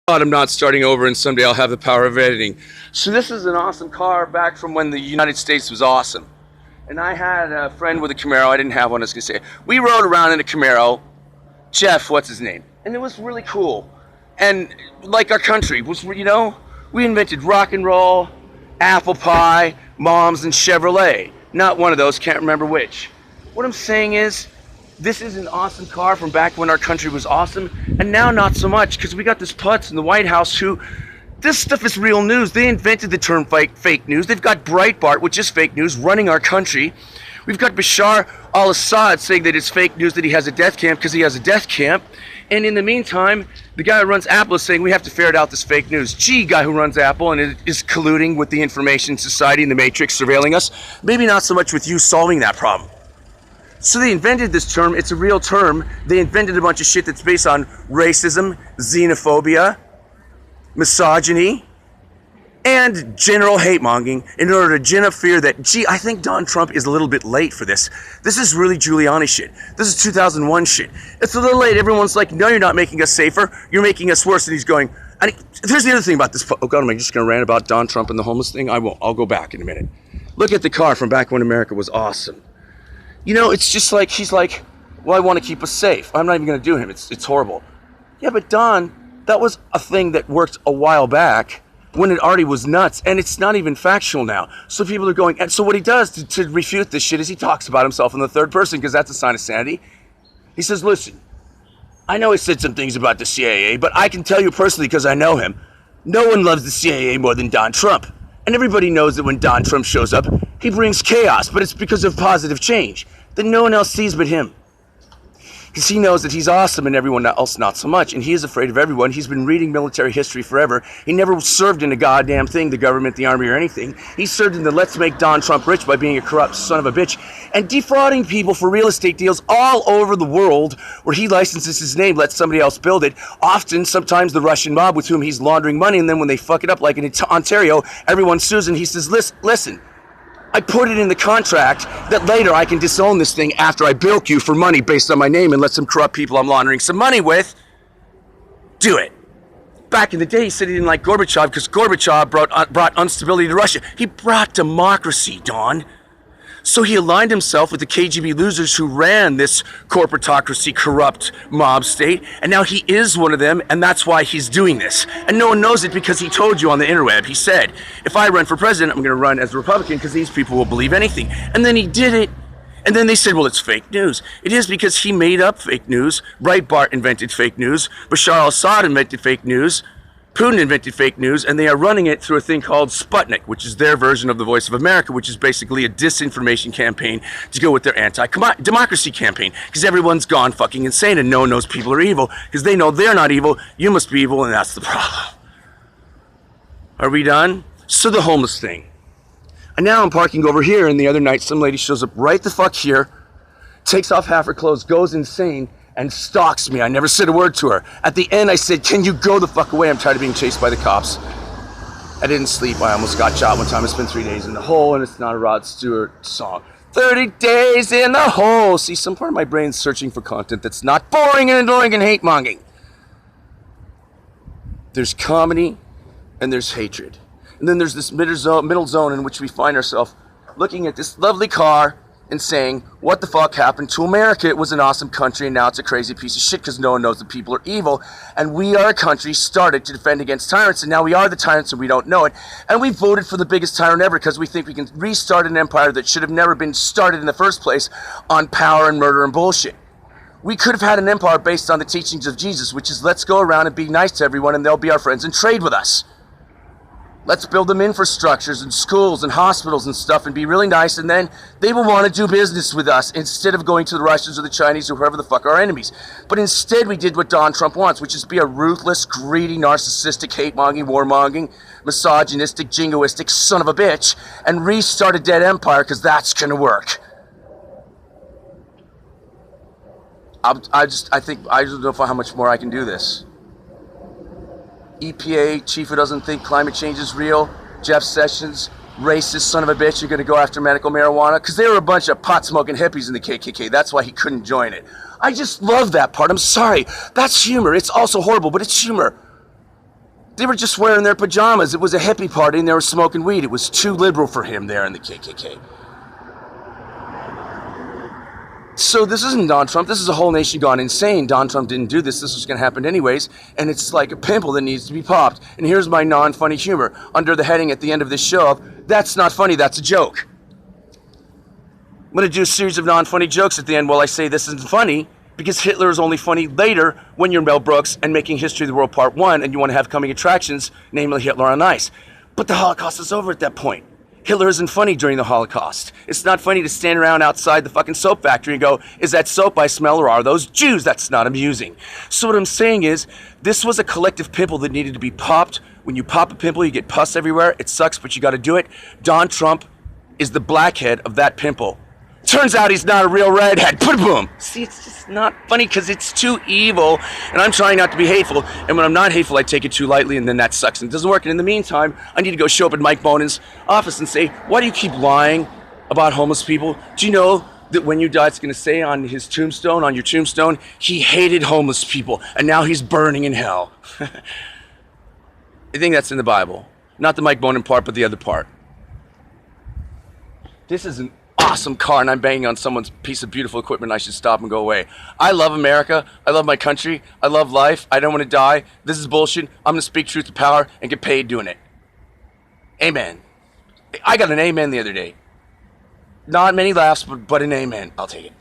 I'm not starting over and someday I'll have the power of editing. So this is an awesome car back from when the United States was awesome. And I had a friend with a Camaro. I didn't have one, I was going to say. We rode around in a Camaro. Jeff, what's his name? And it was really cool. And like our country was, you know, we invented rock and roll, apple pie, moms, and Chevrolet. Not one of those, can't remember which. What I'm saying is, this is an awesome car from back when our country was awesome, and now not so much, because we got this putz in the White House who, this stuff is real news. They invented the term fake news. They've got Breitbart, which is fake news, running our country. We've got Bashar al-Assad saying that it's fake news that he has a death camp because he has a death camp. And in the meantime, the guy who runs Apple is saying we have to ferret out this fake news. Gee, guy who runs Apple and is colluding with the information society and the Matrix surveilling us. Maybe not so much with you solving that problem. So they invented this term. It's a real term. They invented a bunch of shit that's based on racism, xenophobia, misogyny, and general hate-mongering in order to gin up fear that, gee, I think Donald Trump is a little bit late for this. This is really Giuliani shit. This is 2001 shit. It's a little late. Everyone's like, no, you're not making us safer. You're making us worse. And he's going, and here's the other thing about this. Oh, God, am I just going to rant about Donald Trump and the homeless thing? I won't. I'll go back in a minute. Look at the car from back when America was awesome. You know, it's just like, he's like, well, I want to keep us safe. I'm not even going to do him. It's horrible. Yeah, but Don, that was a thing that worked a while back when it already was nuts, and it's not even factual now. So people are going, and so what he does to refute this shit is he talks about himself in the third person, because that's a sign of sanity. He says, listen, I know he said some things about the CIA, but I can tell you personally, because I know him, no one loves the CIA more than Don Trump. And everybody knows that when Don Trump shows up, he brings chaos, but it's because of positive change that no one else sees but him. Because he knows that he's awesome and everyone else not so much, and he is afraid of everyone. He's been reading military history forever. He never served in a goddamn thing, the government, the army, or anything. He served in the let's make Don Trump rich by being a corrupt son of a bitch and defrauding people for real estate deals all over the world where he licenses his name, lets somebody else build it. Often, sometimes the Russian mob with whom he's laundering money, and then when they fuck it up, like in Ontario, everyone sues and he says, listen, I put it in the contract that later I can disown this thing after I bilk you for money based on my name and let some corrupt people I'm laundering some money with do it. Back in the day, he said he didn't like Gorbachev because Gorbachev brought instability to Russia. He brought democracy, Don. So he aligned himself with the KGB losers who ran this corporatocracy, corrupt mob state, and now he is one of them, and that's why he's doing this. And no one knows it because he told you on the interweb. He said, if I run for president, I'm going to run as a Republican because these people will believe anything. And then he did it. And then they said, well, it's fake news. It is because he made up fake news. Breitbart invented fake news. Bashar al-Assad invented fake news. Putin invented fake news, and they are running it through a thing called Sputnik, which is their version of the Voice of America, which is basically a disinformation campaign to go with their anti-democracy campaign, because everyone's gone fucking insane and no one knows people are evil, because they know they're not evil, you must be evil, and that's the problem. Are we done? So the homeless thing. And now I'm parking over here, and the other night some lady shows up right the fuck here, takes off half her clothes, goes insane, and stalks me. I never said a word to her. At the end, I said, can you go the fuck away? I'm tired of being chased by the cops. I didn't sleep. I almost got shot one time. I spent 3 days in the hole, and it's not a Rod Stewart song. 30 days in the hole. See, some part of my brain's searching for content that's not boring and annoying and hate-mongering. There's comedy, and there's hatred. And then there's this middle zone in which we find ourselves looking at this lovely car and saying, what the fuck happened to America? It was an awesome country, and now it's a crazy piece of shit because no one knows that people are evil. And we are a country started to defend against tyrants, and now we are the tyrants and we don't know it. And we voted for the biggest tyrant ever because we think we can restart an empire that should have never been started in the first place on power and murder and bullshit. We could have had an empire based on the teachings of Jesus, which is let's go around and be nice to everyone and they'll be our friends and trade with us. Let's build them infrastructures and schools and hospitals and stuff and be really nice, and then they will want to do business with us instead of going to the Russians or the Chinese or whoever the fuck are our enemies. But instead we did what Donald Trump wants, which is be a ruthless, greedy, narcissistic, hate-mongering, war-mongering, misogynistic, jingoistic son of a bitch and restart a dead empire because that's going to work. I don't know how much more I can do this. EPA chief who doesn't think climate change is real, Jeff Sessions, racist son of a bitch, you're going to go after medical marijuana? Because they were a bunch of pot-smoking hippies in the KKK. That's why he couldn't join it. I just love that part. I'm sorry. That's humor. It's also horrible, but it's humor. They were just wearing their pajamas. It was a hippie party and they were smoking weed. It was too liberal for him there in the KKK. So this isn't Donald Trump. This is a whole nation gone insane. Donald Trump didn't do this. This was going to happen anyways. And it's like a pimple that needs to be popped. And here's my non-funny humor. Under the heading at the end of this show of, that's not funny, that's a joke. I'm going to do a series of non-funny jokes at the end while I say this isn't funny, because Hitler is only funny later when you're Mel Brooks and making History of the World Part 1 and you want to have coming attractions, namely Hitler on Ice. But the Holocaust is over at that point. Hitler isn't funny during the Holocaust. It's not funny to stand around outside the fucking soap factory and go, is that soap I smell or are those Jews? That's not amusing. So what I'm saying is, this was a collective pimple that needed to be popped. When you pop a pimple, you get pus everywhere. It sucks, but you got to do it. Donald Trump is the blackhead of that pimple. Turns out he's not a real redhead. Boom. See, it's just not funny because it's too evil, and I'm trying not to be hateful. And when I'm not hateful, I take it too lightly, and then that sucks, and it doesn't work. And in the meantime, I need to go show up at Mike Bonin's office and say, why do you keep lying about homeless people? Do you know that when you die, it's going to say on his tombstone, on your tombstone, he hated homeless people, and now he's burning in hell. I think that's in the Bible. Not the Mike Bonin part, but the other part. This is an awesome car, and I'm banging on someone's piece of beautiful equipment. I should stop and go away. I love America. I love my country. I love life. I don't want to die. This is bullshit. I'm going to speak truth to power and get paid doing it. Amen. I got an amen the other day. Not many laughs, but an amen. I'll take it.